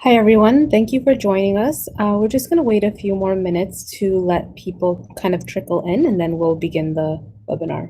Hi, everyone. Thank you for joining us. We're just going to wait a few more minutes to let people kind of trickle in, and then we'll begin the webinar.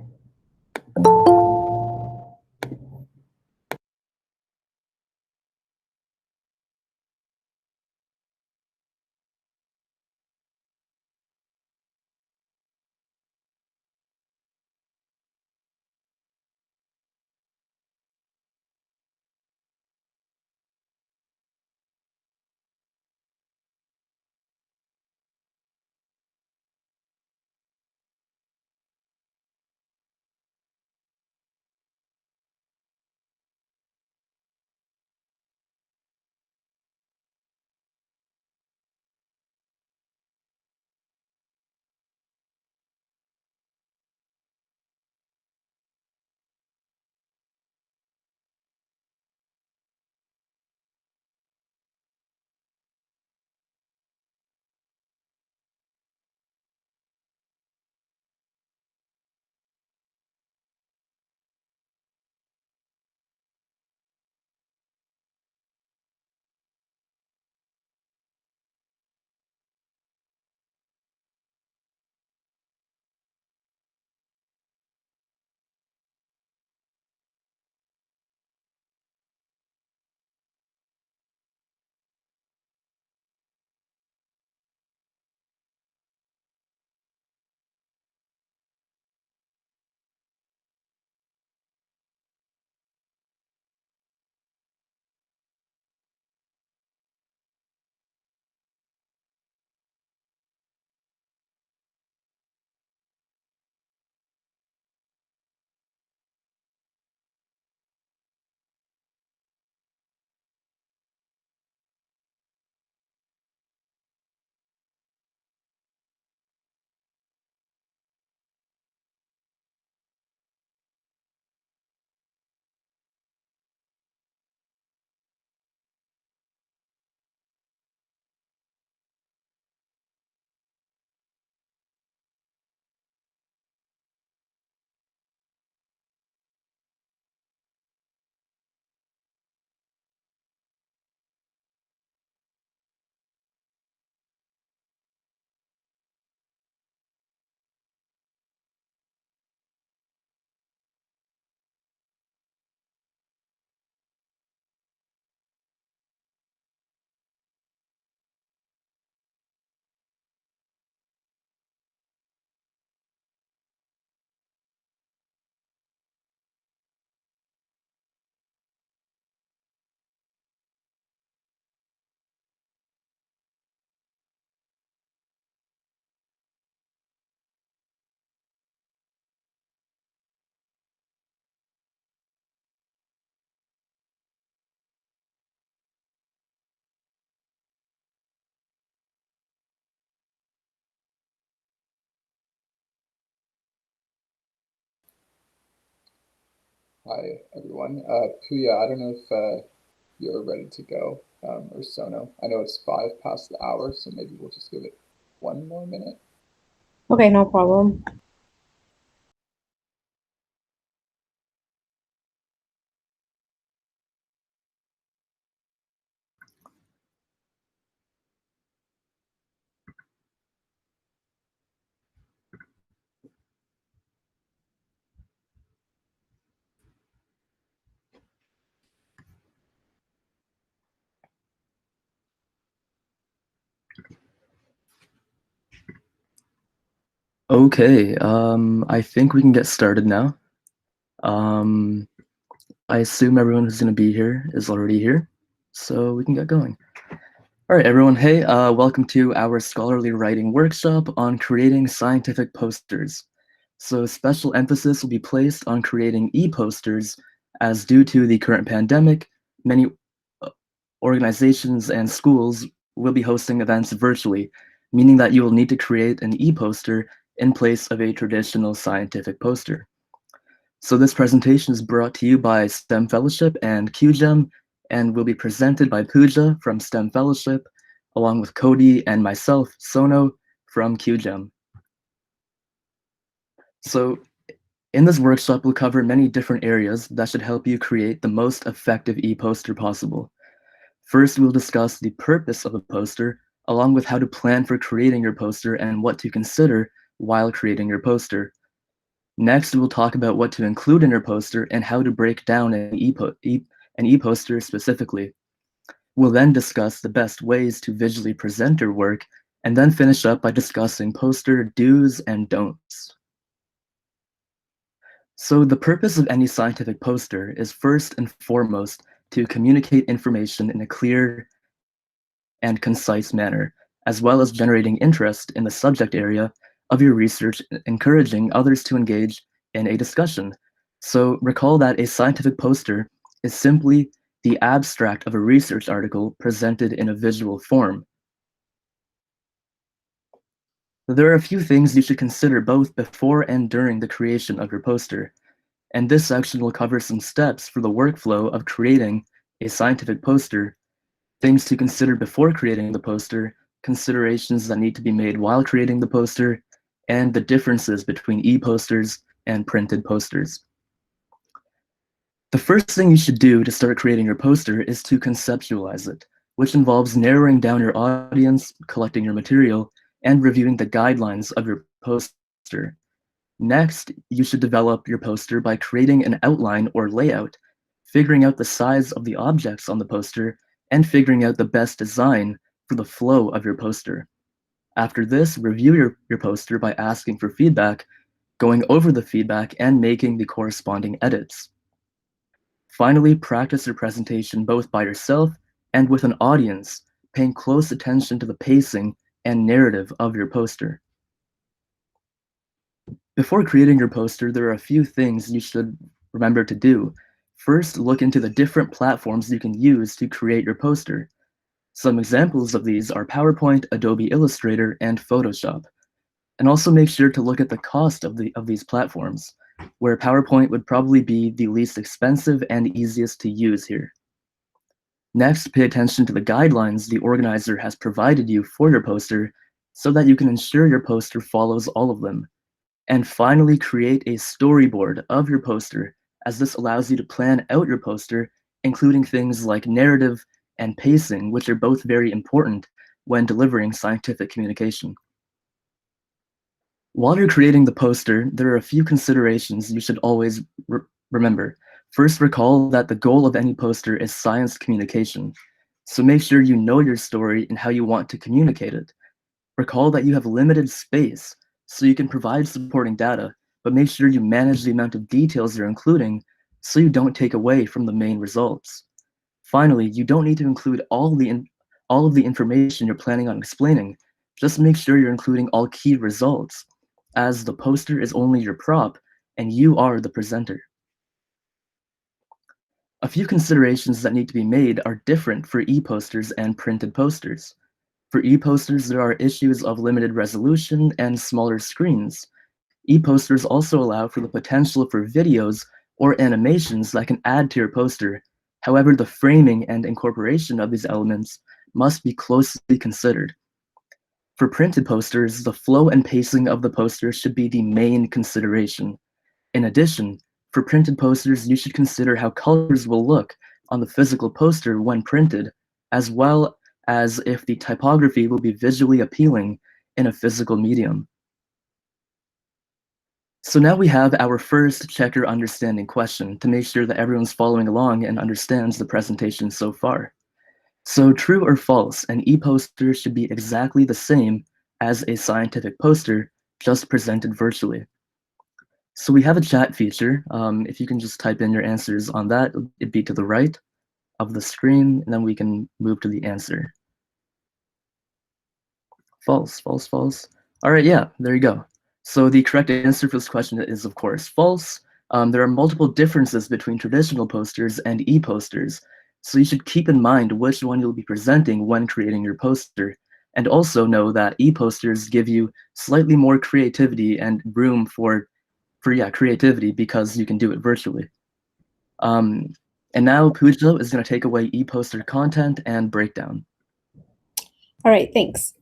Hi, everyone. Puya, I don't know if you're ready to go, or Sono. I know it's 5 past the hour, so maybe we'll just give it one more minute. Okay, no problem. Okay, I think we can get started now. I assume everyone who's going to be here is already here, so we can get going. All right, everyone. Hey, welcome to our scholarly writing workshop on creating scientific posters. So special emphasis will be placed on creating e-posters, as due to the current pandemic, many organizations and schools will be hosting events virtually, meaning that you will need to create an e-poster in place of a traditional scientific poster. So this presentation is brought to you by STEM Fellowship and QGEM, and will be presented by Pooja from STEM Fellowship, along with Cody and myself, Sono, from QGEM. So in this workshop, we'll cover many different areas that should help you create the most effective e-poster possible. First, we'll discuss the purpose of a poster, along with how to plan for creating your poster and what to consider while creating your poster. Next, we'll talk about what to include in your poster and how to break down an e-poster specifically. We'll then discuss the best ways to visually present your work, and then finish up by discussing poster do's and don'ts. So the purpose of any scientific poster is first and foremost to communicate information in a clear and concise manner, as well as generating interest in the subject area of your research, encouraging others to engage in a discussion. So recall that a scientific poster is simply the abstract of a research article presented in a visual form. There are a few things you should consider both before and during the creation of your poster, and this section will cover some steps for the workflow of creating a scientific poster, things to consider before creating the poster, considerations that need to be made while creating the poster, and the differences between e-posters and printed posters. The first thing you should do to start creating your poster is to conceptualize it, which involves narrowing down your audience, collecting your material, and reviewing the guidelines of your poster. Next, you should develop your poster by creating an outline or layout, figuring out the size of the objects on the poster, and figuring out the best design for the flow of your poster. After this, review your poster by asking for feedback, going over the feedback, and making the corresponding edits. Finally, practice your presentation both by yourself and with an audience, paying close attention to the pacing and narrative of your poster. Before creating your poster, there are a few things you should remember to do. First, look into the different platforms you can use to create your poster. Some examples of these are PowerPoint, Adobe Illustrator, and Photoshop. And also make sure to look at the cost of these platforms, where PowerPoint would probably be the least expensive and easiest to use here. Next, pay attention to the guidelines the organizer has provided you for your poster so that you can ensure your poster follows all of them. And finally, create a storyboard of your poster, as this allows you to plan out your poster, including things like narrative and pacing, which are both very important when delivering scientific communication. While you're creating the poster, there are a few considerations you should always remember. First, recall that the goal of any poster is science communication. So make sure you know your story and how you want to communicate it. Recall that you have limited space, so you can provide supporting data, but make sure you manage the amount of details you're including so you don't take away from the main results. Finally, you don't need to include all of the information you're planning on explaining. Just make sure you're including all key results, as the poster is only your prop and you are the presenter. A few considerations that need to be made are different for e-posters and printed posters. For e-posters, there are issues of limited resolution and smaller screens. E-posters also allow for the potential for videos or animations that can add to your poster. However, the framing and incorporation of these elements must be closely considered. For printed posters, the flow and pacing of the poster should be the main consideration. In addition, for printed posters, you should consider how colors will look on the physical poster when printed, as well as if the typography will be visually appealing in a physical medium. So now we have our first check your understanding question to make sure that everyone's following along and understands the presentation so far. So true or false, an e-poster should be exactly the same as a scientific poster, just presented virtually. So we have a chat feature. If you can just type in your answers on that, it'd be to the right of the screen, and then we can move to the answer. False, false, false. All right, yeah, there you go. So the correct answer for this question is, of course, false. There are multiple differences between traditional posters and e-posters, so you should keep in mind which one you'll be presenting when creating your poster. And also know that e-posters give you slightly more creativity and room for creativity because you can do it virtually. And now Pooja is going to take away e-poster content and breakdown. All right, thanks.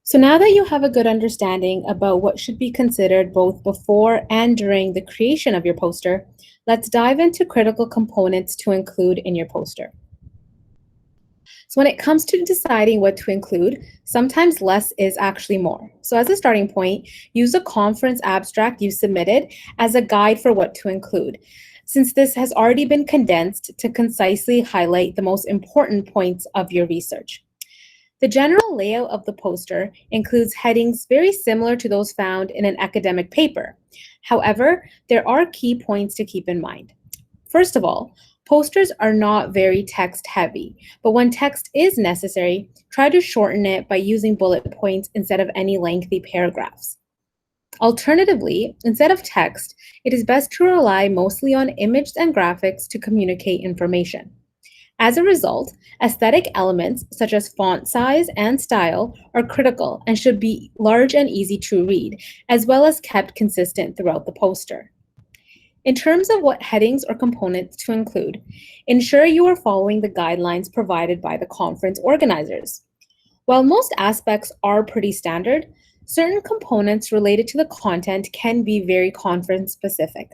So now that you have a good understanding about what should be considered both before and during the creation of your poster, let's dive into critical components to include in your poster. So when it comes to deciding what to include, sometimes less is actually more. So as a starting point, use a conference abstract you submitted as a guide for what to include, since this has already been condensed to concisely highlight the most important points of your research. The general layout of the poster includes headings very similar to those found in an academic paper. However, there are key points to keep in mind. First of all, posters are not very text heavy, but when text is necessary, try to shorten it by using bullet points instead of any lengthy paragraphs. Alternatively, instead of text, it is best to rely mostly on images and graphics to communicate information. As a result, aesthetic elements such as font size and style are critical and should be large and easy to read, as well as kept consistent throughout the poster. In terms of what headings or components to include, ensure you are following the guidelines provided by the conference organizers. While most aspects are pretty standard, certain components related to the content can be very conference specific.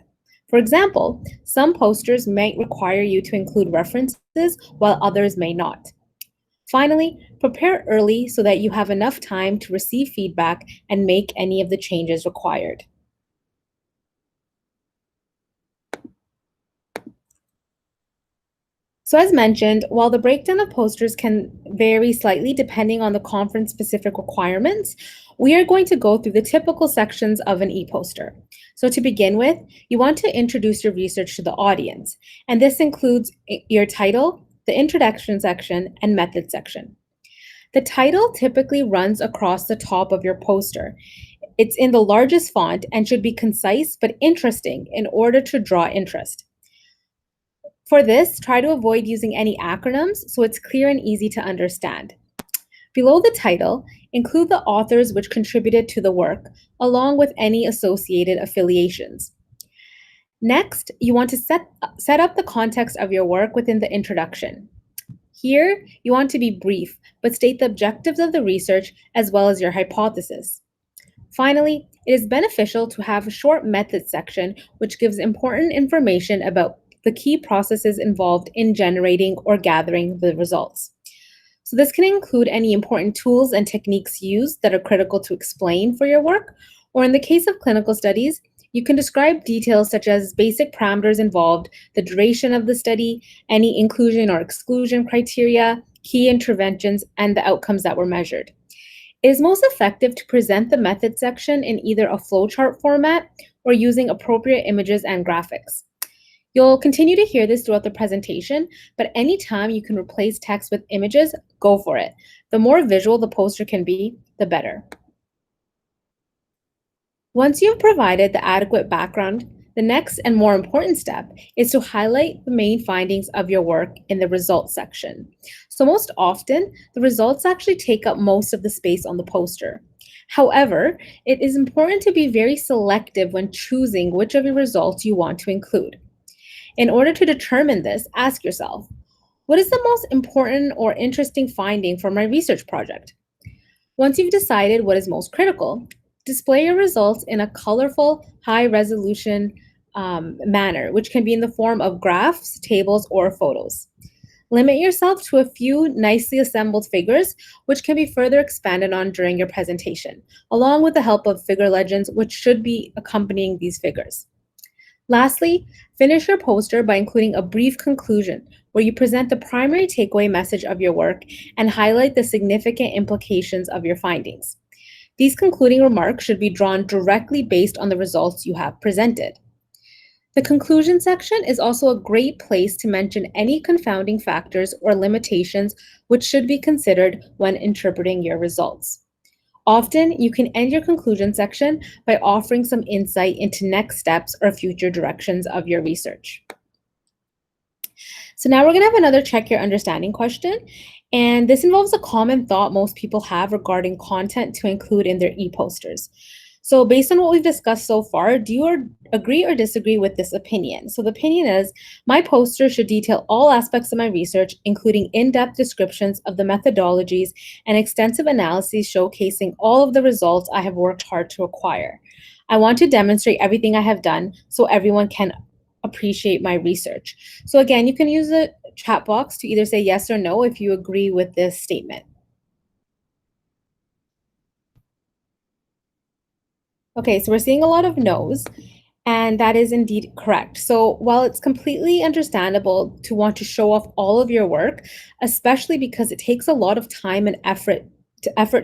For example, some posters might require you to include references while others may not. Finally, prepare early so that you have enough time to receive feedback and make any of the changes required. So as mentioned, while the breakdown of posters can vary slightly depending on the conference-specific requirements, we are going to go through the typical sections of an e-poster. So to begin with, you want to introduce your research to the audience, and this includes your title, the introduction section, and method section. The title typically runs across the top of your poster. It's in the largest font and should be concise but interesting in order to draw interest. For this, try to avoid using any acronyms so it's clear and easy to understand. Below the title, include the authors which contributed to the work, along with any associated affiliations. Next, you want to set up the context of your work within the introduction. Here, you want to be brief, but state the objectives of the research as well as your hypothesis. Finally, it is beneficial to have a short method section which gives important information about the key processes involved in generating or gathering the results. So this can include any important tools and techniques used that are critical to explain for your work, or in the case of clinical studies, you can describe details such as basic parameters involved, the duration of the study, any inclusion or exclusion criteria, key interventions, and the outcomes that were measured. It is most effective to present the method section in either a flowchart format or using appropriate images and graphics. You'll continue to hear this throughout the presentation, but anytime you can replace text with images, go for it. The more visual the poster can be, the better. Once you've provided the adequate background, the next and more important step is to highlight the main findings of your work in the results section. So most often, the results actually take up most of the space on the poster. However, it is important to be very selective when choosing which of your results you want to include. In order to determine this, ask yourself, what is the most important or interesting finding for my research project? Once you've decided what is most critical, display your results in a colorful, high-resolution manner, which can be in the form of graphs, tables, or photos. Limit yourself to a few nicely assembled figures, which can be further expanded on during your presentation, along with the help of figure legends, which should be accompanying these figures. Lastly, finish your poster by including a brief conclusion where you present the primary takeaway message of your work and highlight the significant implications of your findings. These concluding remarks should be drawn directly based on the results you have presented. The conclusion section is also a great place to mention any confounding factors or limitations which should be considered when interpreting your results. Often, you can end your conclusion section by offering some insight into next steps or future directions of your research. So now we're going to have another check your understanding question, and this involves a common thought most people have regarding content to include in their e-posters. So based on what we've discussed so far, do you agree or disagree with this opinion? So the opinion is, my poster should detail all aspects of my research, including in-depth descriptions of the methodologies and extensive analyses showcasing all of the results I have worked hard to acquire. I want to demonstrate everything I have done so everyone can appreciate my research. So again, you can use chat box to either say yes or no if you agree with this statement. Okay, so we're seeing a lot of no's, and that is indeed correct. So while it's completely understandable to want to show off all of your work, especially because it takes a lot of time and effort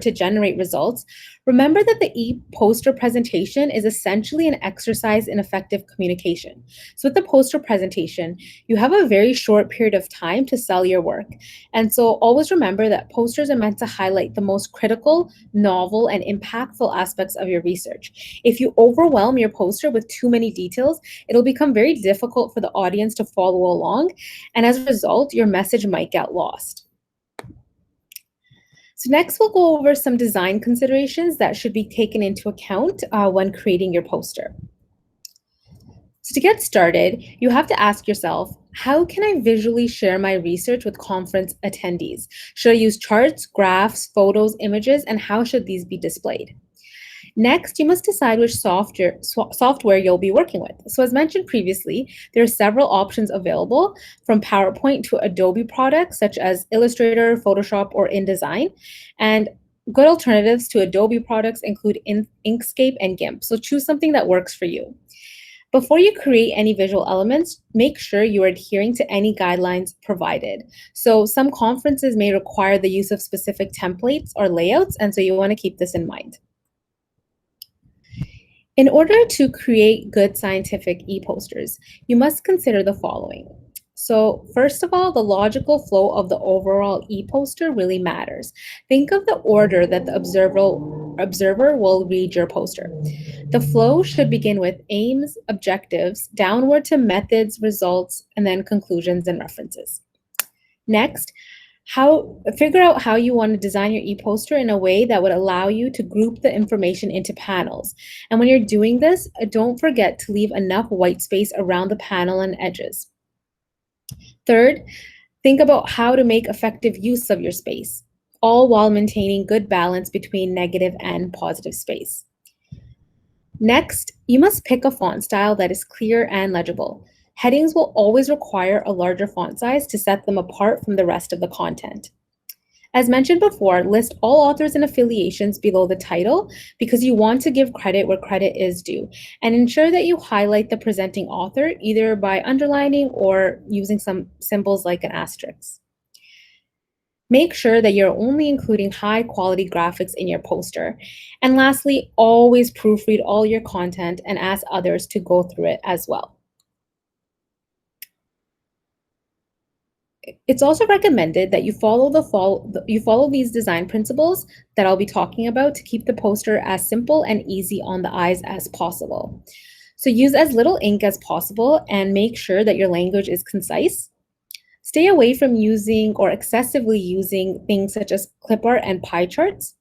to generate results, remember that the e-poster presentation is essentially an exercise in effective communication. So with the poster presentation, you have a very short period of time to sell your work. And so always remember that posters are meant to highlight the most critical, novel, and impactful aspects of your research. If you overwhelm your poster with too many details, it'll become very difficult for the audience to follow along, and as a result, your message might get lost. So next, we'll go over some design considerations that should be taken into account when creating your poster. So to get started, you have to ask yourself, how can I visually share my research with conference attendees? Should I use charts, graphs, photos, images, and how should these be displayed? Next, you must decide which software you'll be working with. So as mentioned previously, there are several options available from PowerPoint to Adobe products such as Illustrator, Photoshop, or InDesign. And good alternatives to Adobe products include Inkscape and GIMP. So choose something that works for you. Before you create any visual elements, make sure you are adhering to any guidelines provided. So some conferences may require the use of specific templates or layouts, and so you want to keep this in mind. In order to create good scientific e-posters, you must consider the following. So first of all, the logical flow of the overall e-poster really matters. Think of the order that the observer will read your poster. The flow should begin with aims, objectives, downward to methods, results, and then conclusions and references. Next, figure out how you want to design your e-poster in a way that would allow you to group the information into panels. And when you're doing this, don't forget to leave enough white space around the panel and edges. Third, think about how to make effective use of your space, all while maintaining good balance between negative and positive space. Next, you must pick a font style that is clear and legible. Headings will always require a larger font size to set them apart from the rest of the content. As mentioned before, list all authors and affiliations below the title because you want to give credit where credit is due, and ensure that you highlight the presenting author either by underlining or using some symbols like an asterisk. Make sure that you're only including high quality graphics in your poster. And lastly, always proofread all your content and ask others to go through it as well. It's also recommended that you follow these design principles that I'll be talking about to keep the poster as simple and easy on the eyes as possible. So use as little ink as possible and make sure that your language is concise. Stay away from using or excessively using things such as clip art and pie charts.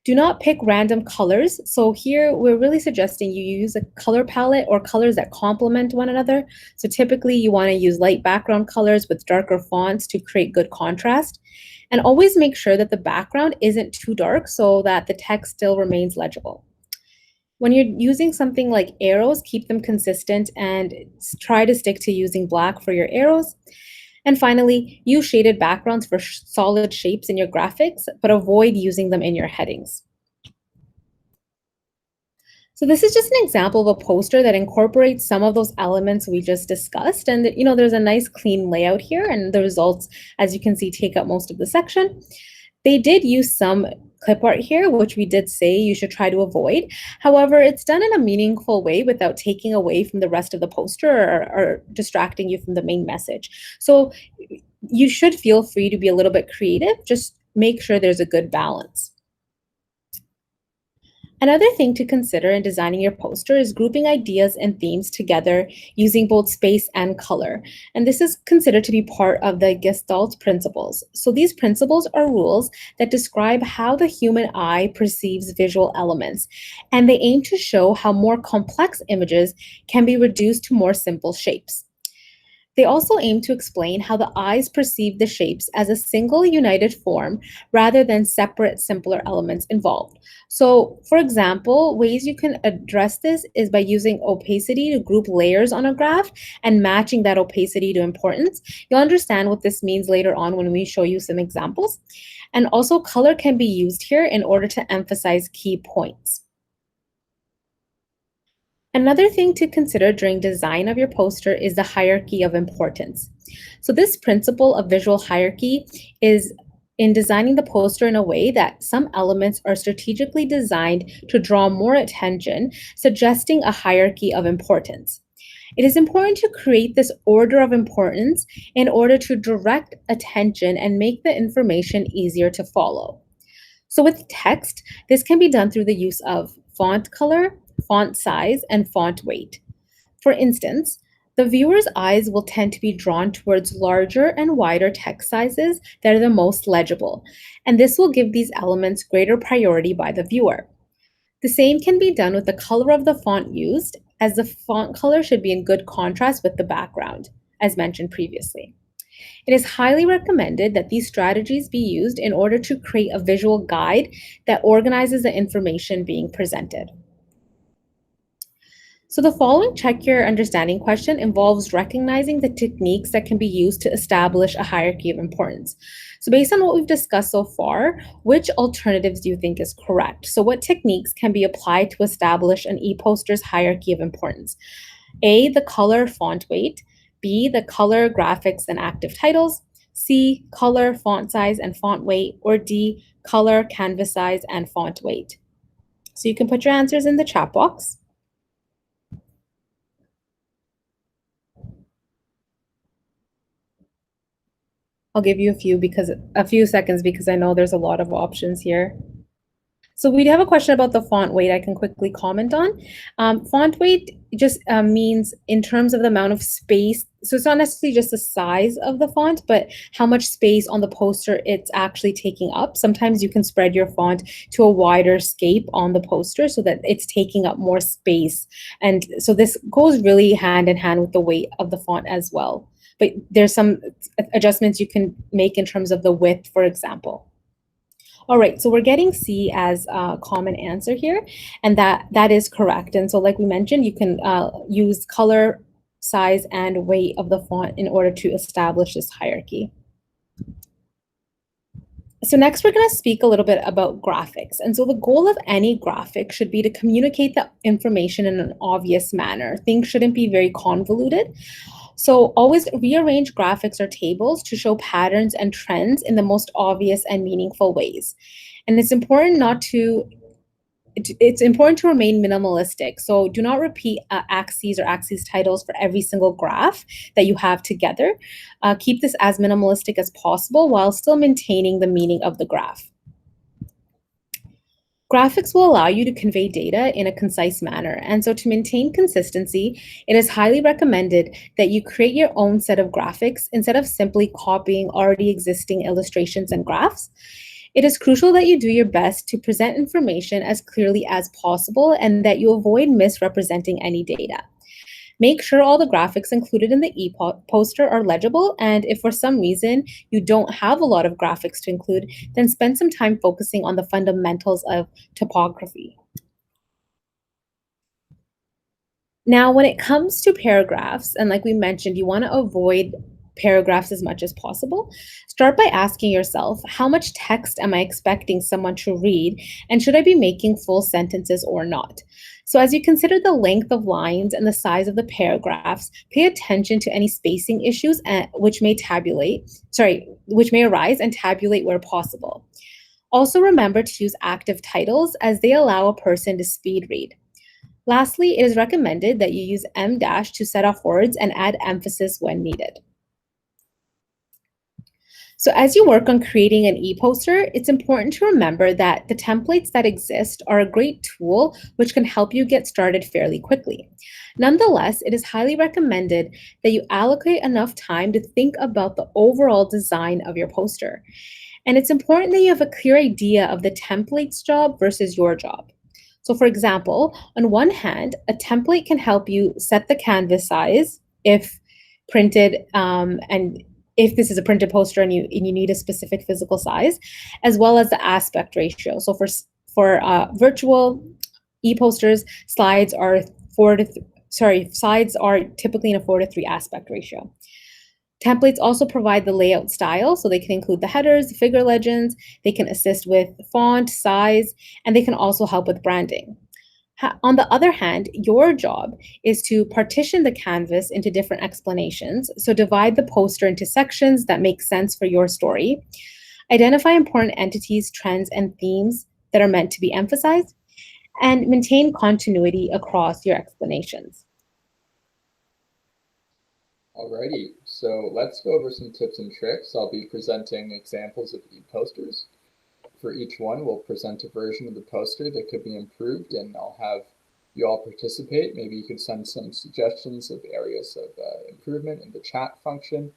Do not pick random colors. So here we're really suggesting you use a color palette or colors that complement one another. So typically you want to use light background colors with darker fonts to create good contrast. And always make sure that the background isn't too dark so that the text still remains legible. When you're using something like arrows, keep them consistent and try to stick to using black for your arrows. And finally, use shaded backgrounds for solid shapes in your graphics, but avoid using them in your headings. So this is just an example of a poster that incorporates some of those elements we just discussed. And there's a nice clean layout here, and the results, as you can see, take up most of the section. They did use some clip art here, which we did say you should try to avoid. However, it's done in a meaningful way without taking away from the rest of the poster or distracting you from the main message. So you should feel free to be a little bit creative. Just make sure there's a good balance. Another thing to consider in designing your poster is grouping ideas and themes together using both space and color. And this is considered to be part of the Gestalt principles. So these principles are rules that describe how the human eye perceives visual elements, and they aim to show how more complex images can be reduced to more simple shapes. They also aim to explain how the eyes perceive the shapes as a single united form rather than separate, simpler elements involved. So, for example, ways you can address this is by using opacity to group layers on a graph and matching that opacity to importance. You'll understand what this means later on when we show you some examples. And also, color can be used here in order to emphasize key points. Another thing to consider during design of your poster is the hierarchy of importance. So this principle of visual hierarchy is in designing the poster in a way that some elements are strategically designed to draw more attention, suggesting a hierarchy of importance. It is important to create this order of importance in order to direct attention and make the information easier to follow. So with text, this can be done through the use of font color, font size, and font weight. For instance, the viewer's eyes will tend to be drawn towards larger and wider text sizes that are the most legible, and this will give these elements greater priority by the viewer. The same can be done with the color of the font used, as the font color should be in good contrast with the background, as mentioned previously. It is highly recommended that these strategies be used in order to create a visual guide that organizes the information being presented. So the following check your understanding question involves recognizing the techniques that can be used to establish a hierarchy of importance. So based on what we've discussed so far, which alternatives do you think is correct? So what techniques can be applied to establish an e-poster's hierarchy of importance? A, the color font weight. B, the color graphics and active titles. C, color font size and font weight. Or D, color canvas size and font weight. So you can put your answers in the chat box. I'll give you a few seconds because I know there's a lot of options here. So we do have a question about the font weight I can quickly comment on. Font weight just means in terms of the amount of space. So it's not necessarily just the size of the font, but how much space on the poster it's actually taking up. Sometimes you can spread your font to a wider scape on the poster so that it's taking up more space. And so this goes really hand in hand with the weight of the font as well. But there's some adjustments you can make in terms of the width, for example. All right, so we're getting C as a common answer here, and that is correct. And so like we mentioned, you can use color, size, and weight of the font in order to establish this hierarchy. So next, we're going to speak a little bit about graphics. And so the goal of any graphic should be to communicate the information in an obvious manner. Things shouldn't be very convoluted. So always rearrange graphics or tables to show patterns and trends in the most obvious and meaningful ways. And it's important to remain minimalistic. So do not repeat axes or axis titles for every single graph that you have together. Keep this as minimalistic as possible while still maintaining the meaning of the graph. Graphics will allow you to convey data in a concise manner. And so to maintain consistency, it is highly recommended that you create your own set of graphics instead of simply copying already existing illustrations and graphs. It is crucial that you do your best to present information as clearly as possible and that you avoid misrepresenting any data. Make sure all the graphics included in the e-poster are legible, and if for some reason you don't have a lot of graphics to include, then spend some time focusing on the fundamentals of typography. Now, when it comes to paragraphs, and like we mentioned, you want to avoid paragraphs as much as possible. Start by asking yourself, how much text am I expecting someone to read, and should I be making full sentences or not? So as you consider the length of lines and the size of the paragraphs, pay attention to any spacing issues which may arise and tabulate where possible. Also remember to use active titles as they allow a person to speed read. Lastly, it is recommended that you use em- to set off words and add emphasis when needed. So as you work on creating an e-poster, it's important to remember that the templates that exist are a great tool which can help you get started fairly quickly. Nonetheless, it is highly recommended that you allocate enough time to think about the overall design of your poster. And it's important that you have a clear idea of the template's job versus your job. So for example, on one hand, a template can help you set the canvas size if printed, and if this is a printed poster and you need a specific physical size, as well as the aspect ratio. So for virtual e-posters, slides are slides are typically in a 4:3 aspect ratio. Templates also provide the layout style, so they can include the headers, figure legends, they can assist with font, size, and they can also help with branding. On the other hand, your job is to partition the canvas into different explanations. So divide the poster into sections that make sense for your story. Identify important entities, trends, and themes that are meant to be emphasized, and maintain continuity across your explanations. Alrighty, so let's go over some tips and tricks. I'll be presenting examples of e-posters. For each one, we'll present a version of the poster that could be improved, and I'll have you all participate. Maybe you could send some suggestions of areas of improvement in the chat function.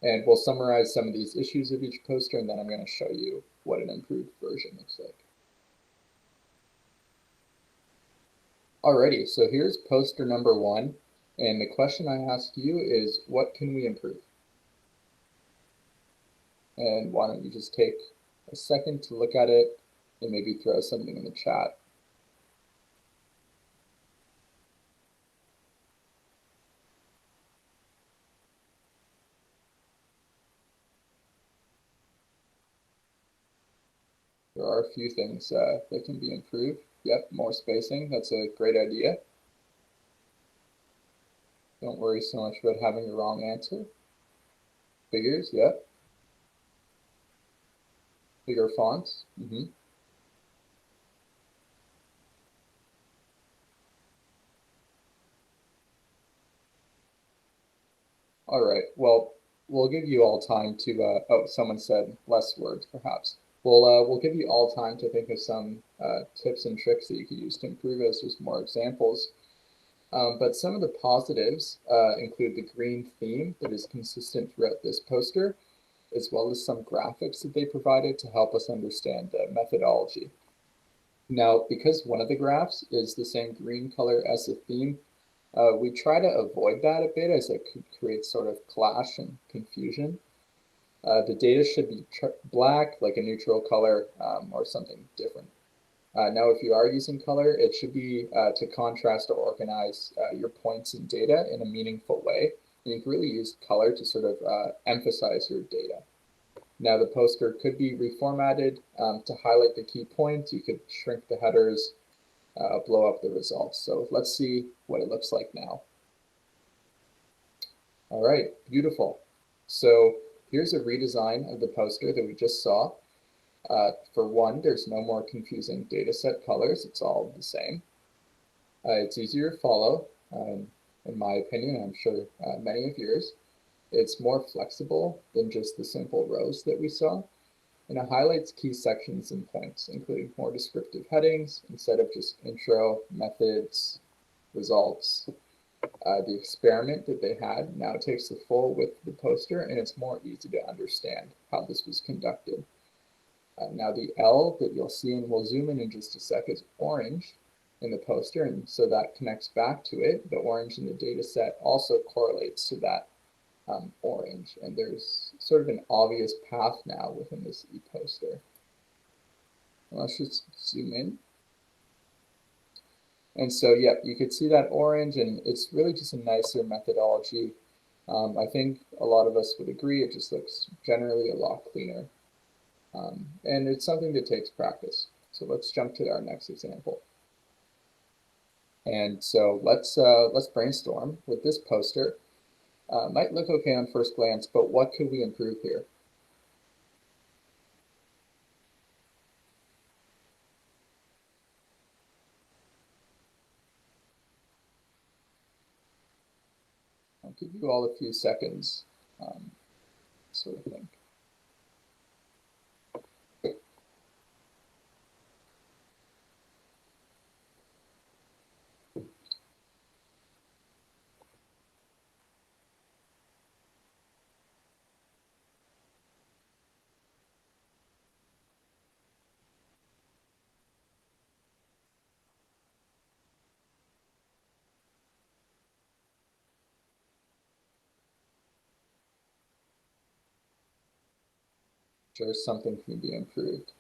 And we'll summarize some of these issues of each poster, and then I'm going to show you what an improved version looks like. Alrighty, so here's poster number 1. And the question I ask you is, what can we improve? And why don't you just take a second to look at it and maybe throw something in the chat. There are a few things that can be improved. Yep, more spacing, that's a great idea. Don't worry so much about having the wrong answer. Figures, yep. Bigger fonts, All right, well, we'll give you all time to, oh, someone said less words perhaps. We'll give you all time to think of some tips and tricks that you could use to improve as just more examples. But some of the positives include the green theme that is consistent throughout this poster, as well as some graphics that they provided to help us understand the methodology. Now, because one of the graphs is the same green color as the theme, we try to avoid that a bit as it could create sort of clash and confusion. The data should be black, like a neutral color, or something different. Now, if you are using color, it should be to contrast or organize your points in data in a meaningful way. And you can really use color to sort of emphasize your data. Now, the poster could be reformatted to highlight the key points. You could shrink the headers, blow up the results. So let's see what it looks like now. All right, beautiful. So here's a redesign of the poster that we just saw. For one, there's no more confusing dataset colors. It's all the same. It's easier to follow, in my opinion. I'm sure many of yours. It's more flexible than just the simple rows that we saw. And it highlights key sections and points, including more descriptive headings instead of just intro, methods, results. The experiment that they had now takes the full width of the poster, and it's more easy to understand how this was conducted. Now the L that you'll see, and we'll zoom in just a sec, is orange in the poster, and so that connects back to it. The orange in the data set also correlates to that orange, and there's sort of an obvious path now within this e-poster. Let's just zoom in. And so, yeah, you could see that orange, and it's really just a nicer methodology. I think a lot of us would agree it just looks generally a lot cleaner. And it's something that takes practice. So let's jump to our next example. And so let's brainstorm with this poster. Might look okay on first glance, but what could we improve here? I'll give you all a few seconds, sort of think. Sure, something can be improved.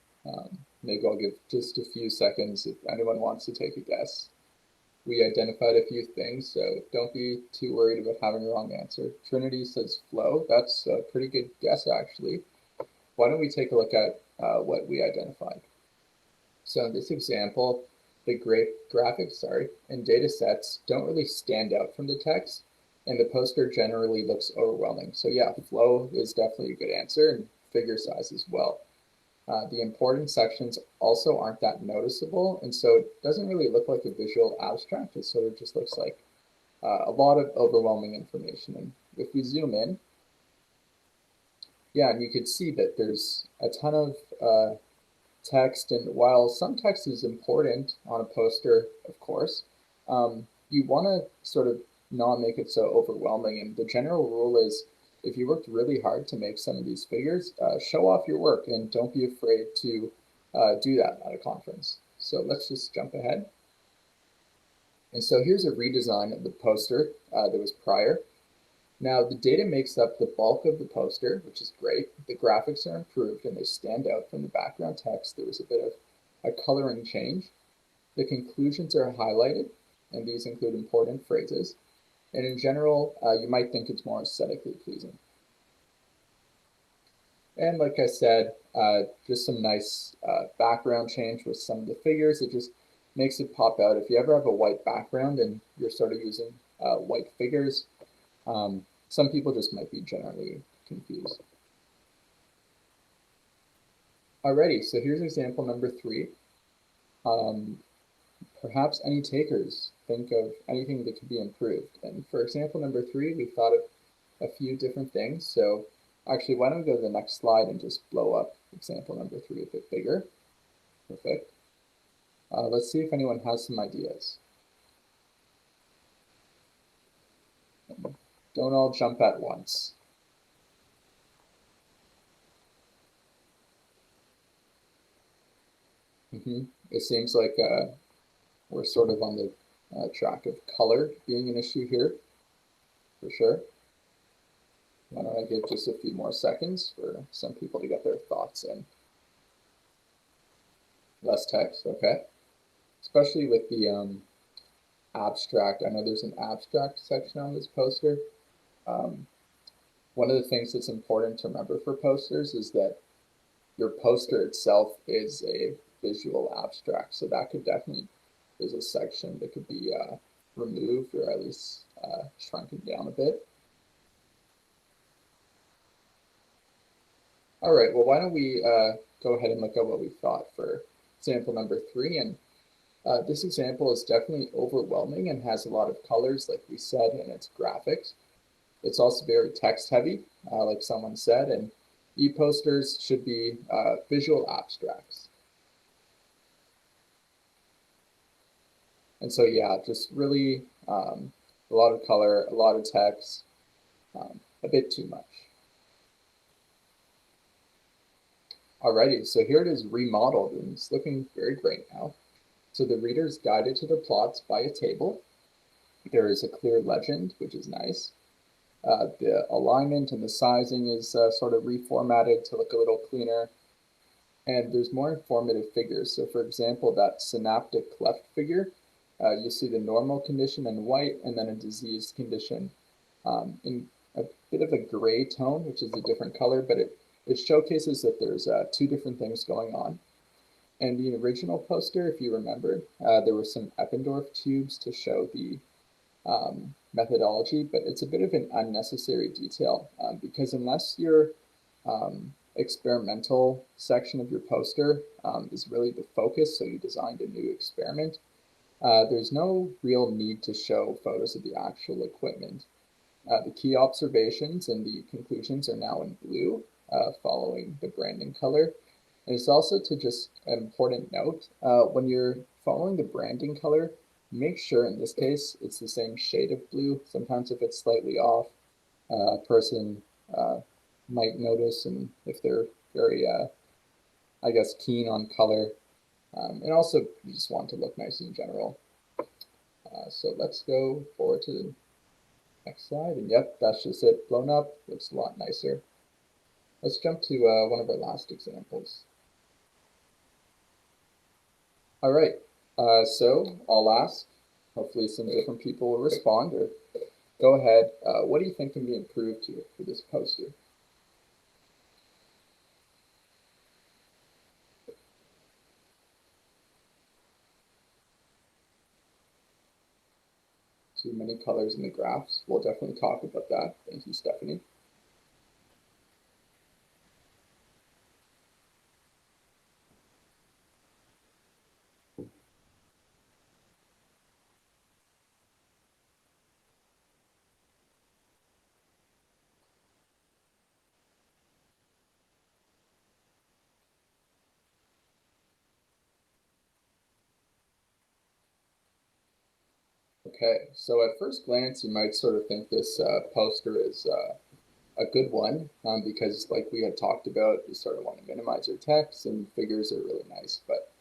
Maybe I'll give just a few seconds if anyone wants to take a guess. We identified a few things, so don't be too worried about having a wrong answer. Trinity says flow. That's a pretty good guess, actually. Why don't we take a look at what we identified? So in this example, the graphics, and data sets don't really stand out from the text, and the poster generally looks overwhelming. So yeah, flow is definitely a good answer, and figure size as well. The important sections also aren't that noticeable, and so it doesn't really look like a visual abstract. It sort of just looks like a lot of overwhelming information. And if we zoom in, yeah, and you could see that there's a ton of text, and while some text is important on a poster, of course, you want to sort of not make it so overwhelming. And the general rule is if you worked really hard to make some of these figures, show off your work and don't be afraid to do that at a conference. So let's just jump ahead. And so here's a redesign of the poster that was prior. Now the data makes up the bulk of the poster, which is great. The graphics are improved and they stand out from the background text. There was a bit of a coloring change. The conclusions are highlighted, and these include important phrases. And in general, you might think it's more aesthetically pleasing. And like I said, just some nice background change with some of the figures. It just makes it pop out. If you ever have a white background and you're sort of using white figures, some people just might be generally confused. Alrighty, so here's example number 3. Perhaps any takers think of anything that could be improved. And for example number 3, we thought of a few different things. So actually, why don't we go to the next slide and just blow up example number 3 a bit bigger. Perfect. Let's see if anyone has some ideas. Don't all jump at once. It seems like we're sort of on the track of color being an issue here, for sure. Why don't I give just a few more seconds for some people to get their thoughts in. Less text, okay. Especially with the abstract. I know there's an abstract section on this poster. One of the things that's important to remember for posters is that your poster itself is a visual abstract. So that could definitely, there's a section that could be removed or at least shrunken down a bit. All right, well, why don't we go ahead and look at what we thought for example number 3. And this example is definitely overwhelming and has a lot of colors, like we said, in its graphics. It's also very text heavy, like someone said, and e-posters should be visual abstracts. And so, yeah, just really a lot of color, a lot of text, a bit too much. Alrighty, so here it is remodeled, and it's looking very great now. So the reader is guided to the plots by a table. There is a clear legend, which is nice. The alignment and the sizing is sort of reformatted to look a little cleaner. And there's more informative figures. So for example, that synaptic cleft figure, you'll see the normal condition in white and then a diseased condition in a bit of a gray tone, which is a different color, but it showcases that there's 2 different things going on. And the original poster, if you remember, there were some Eppendorf tubes to show the methodology, but it's a bit of an unnecessary detail because unless your experimental section of your poster is really the focus, so you designed a new experiment, there's no real need to show photos of the actual equipment. The key observations and the conclusions are now in blue, following the branding color. And it's also to just an important note, when you're following the branding color, make sure in this case it's the same shade of blue. Sometimes if it's slightly off, a person might notice, and if they're very, I guess, keen on color. And also you just want to look nice in general. So let's go forward to the next slide. And yep, that's just it blown up. Looks a lot nicer. let's jump to one of our last examples. All right, so I'll ask, hopefully some different people will respond, or go ahead. What do you think can be improved here for this poster? Too many colors in the graphs. We'll definitely talk about that. Thank you, Stephanie. Okay, so at first glance, you might sort of think this poster is a good one because, like we had talked about, you sort of want to minimize your text and figures are really nice. But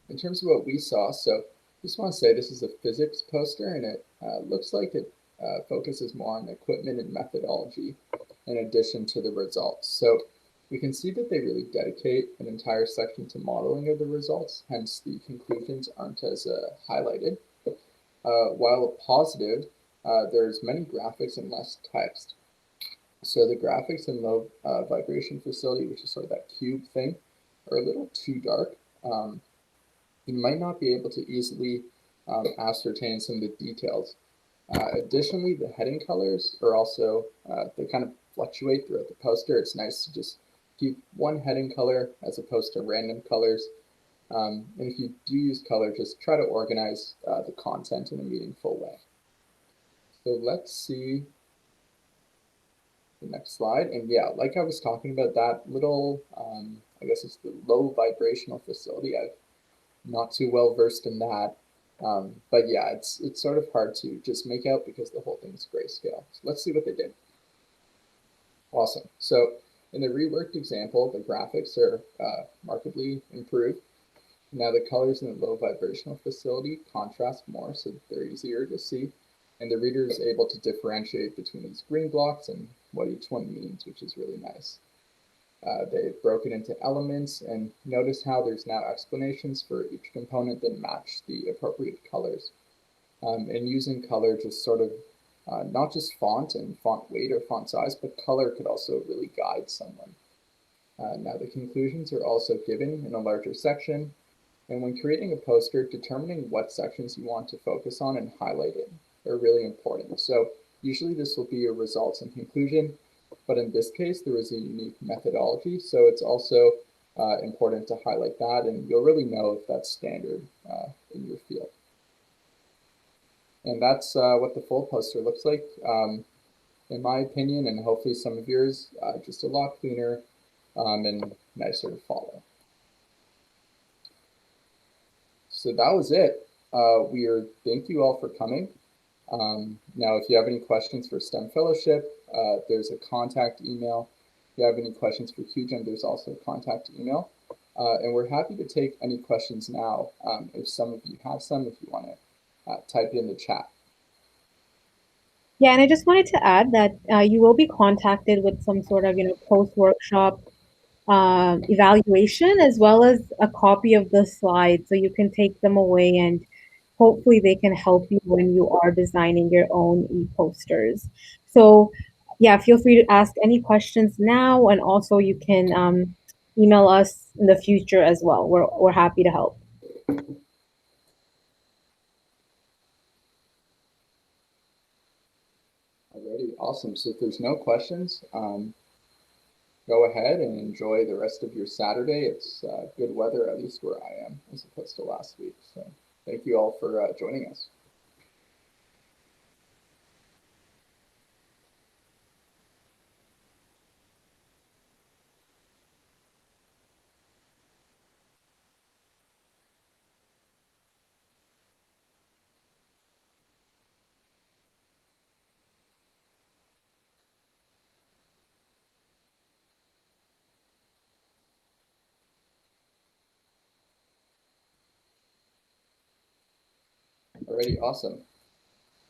in terms of what we saw, so just want to say this is a physics poster and it looks like it focuses more on equipment and methodology in addition to the results. So we can see that they really dedicate an entire section to modeling of the results, hence the conclusions aren't as highlighted. While positive, there's many graphics and less text. So the graphics in low vibration facility, which is sort of that cube thing, are a little too dark. You might not be able to easily ascertain some of the details. Additionally, the heading colors are also, they kind of fluctuate throughout the poster. It's nice to just keep one heading color as opposed to random colors. And if you do use color, just try to organize the content in a meaningful way. So let's see the next slide. And yeah, like I was talking about, that little, I guess it's the low vibrational facility. I'm not too well versed in that. But yeah, it's sort of hard to just make out because the whole thing is grayscale. So let's see what they did. Awesome. So in the reworked example, the graphics are markedly improved. Now the colors in the low vibrational facility contrast more, so they're easier to see. And the reader is able to differentiate between these green blocks and what each one means, which is really nice. They've broken into elements, and notice how there's now explanations for each component that match the appropriate colors. And using color just sort of, not just font and font weight or font size, but color could also really guide someone. Now the conclusions are also given in a larger section, and when creating a poster, determining what sections you want to focus on and highlighting are really important. So usually this will be your results and conclusion, but in this case, there is a unique methodology. So it's also important to highlight that, and you'll really know if that's standard in your field. And that's what the full poster looks like, in my opinion, and hopefully some of yours, just a lot cleaner and nicer to follow. So that was it. Thank you all for coming. Now, if you have any questions for STEM Fellowship, there's a contact email. If you have any questions for QGEM, there's also a contact email. And we're happy to take any questions now, if some of you have some, if you want to type it in the chat. Yeah, and I just wanted to add that you will be contacted with some sort of, post-workshop evaluation as well as a copy of the slides, so you can take them away and hopefully they can help you when you are designing your own e-posters. So yeah, feel free to ask any questions now, and also you can email us in the future as well. We're happy to help. Alrighty, awesome. So if there's no questions, go ahead and enjoy the rest of your Saturday. It's good weather, at least where I am, as opposed to last week. So thank you all for joining us. Alrighty, awesome.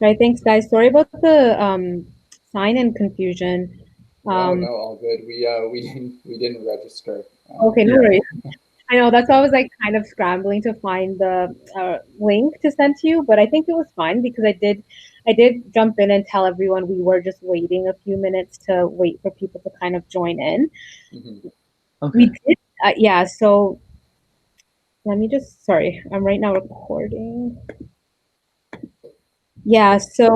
Right, thanks guys. Sorry about the sign and confusion. No, all good. We didn't register. Okay, no Yeah. worries. I know that's why I was like kind of scrambling to find the link to send to you, but I think it was fine because I did jump in and tell everyone we were just waiting a few minutes to wait for people to kind of join in. Mhm. We Okay. did, yeah. So let me just, sorry, I'm right now recording. Yeah, so